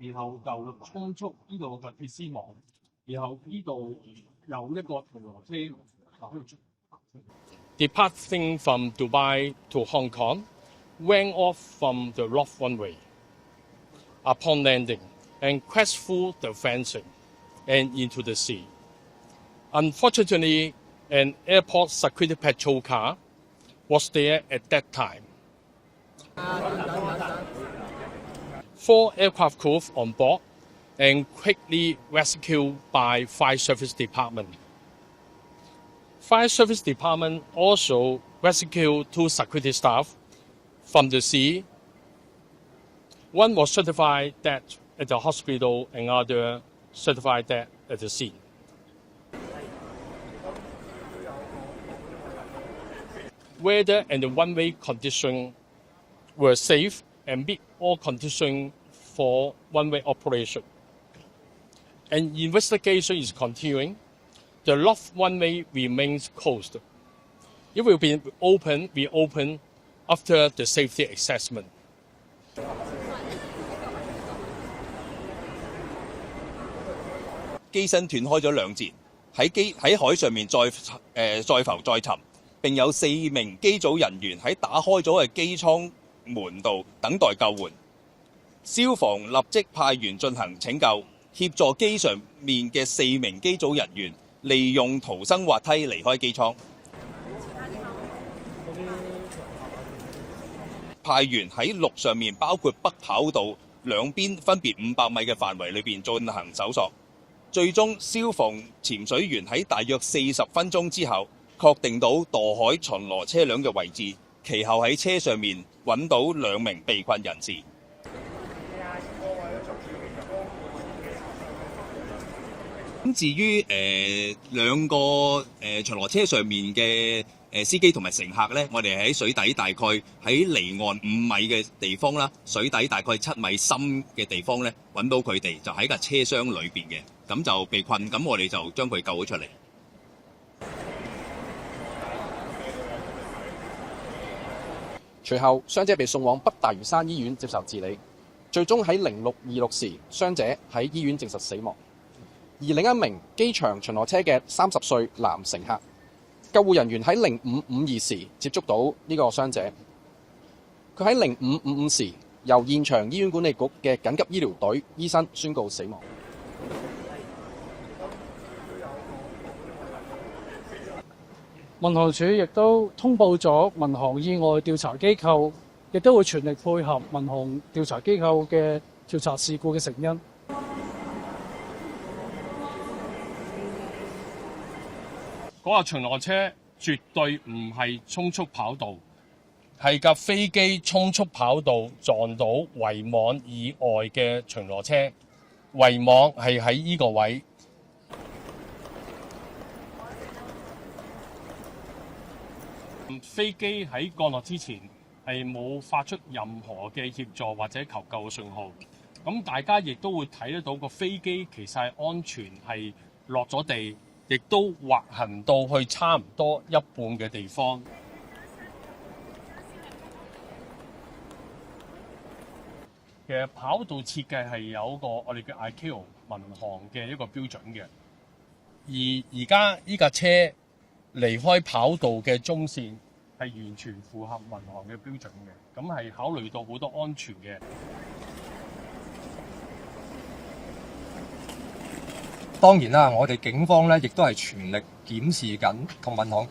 然後就衝出呢度嘅鐵絲網，然後呢度有一個巡邏車可以出。Departing from Dubai to Hong Kong, went off from the ROF runway. Upon landing, and crashed through the fencing and into the sea. Unfortunately, an airport security patrol car was there at that time. 4 aircraft crew on board and quickly rescued by Fire Service Department. Fire Service Department also rescued 2 security staff from the sea. One was certified dead at the hospital and other certified dead at the scene. Weather and the one-way conditions were safe and meet all conditions for one-way operation. An investigation is continuing. The ROF one-way remains closed. It will be reopened after the safety assessment. 機身斷開咗2節，喺海上面再浮再沉，並有4名機組人員喺打開咗嘅機艙門度等待救援。消防立即派員進行拯救，協助機上面嘅4名機組人員利用逃生滑梯離開機艙。派員喺陸上面，包括北跑道兩邊分別500米嘅範圍裏邊進行搜索。最終，消防潛水員喺大約40分鐘之後，確定到墮海巡邏車輛嘅位置，其後喺車上面揾到2名被困人士。咁至於兩個巡邏車上面嘅司機同埋乘客呢，我哋喺水底大概喺離岸5米嘅地方啦，水底大概7米深嘅地方呢，揾到佢哋，就喺架車廂裏邊嘅，咁就被困，咁我哋就將佢救咗出嚟。隨後，傷者被送往北大嶼山醫院接受治理，最終喺0626時，傷者喺醫院證實死亡。而另一名機場巡邏車嘅30歲男乘客，救護人員喺0552時接觸到呢個傷者，佢喺0555時由現場醫院管理局嘅緊急醫療隊醫生宣告死亡。民航處亦都通報咗民航意外調查機構，亦都會全力配合民航調查機構嘅調查事故嘅成因。嗰架巡邏車絕對唔係衝速跑道，係架飛機衝速跑道撞到圍網以外嘅巡邏車，圍網係喺呢個位。飛機喺降落之前係冇發出任何嘅協助或者求救嘅信號，咁大家亦都會睇得到個飛機其實係安全係落咗地，亦都滑行到去差唔多一半嘅地方。其實跑道設計係有個我哋嘅 ICAO 民航嘅一個標準嘅，而家呢架車離開跑道嘅中線係完全符合民航嘅標準嘅，咁係考慮到好多安全嘅。當然啦，我哋警方咧亦都係全力檢視緊，同民航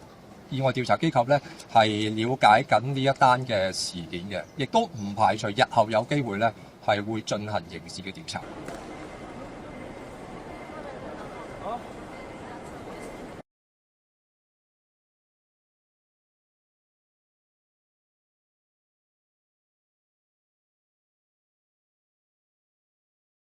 意外調查機構咧係了解緊呢一單嘅事件嘅，亦都唔排除日後有機會咧係會進行刑事嘅調查。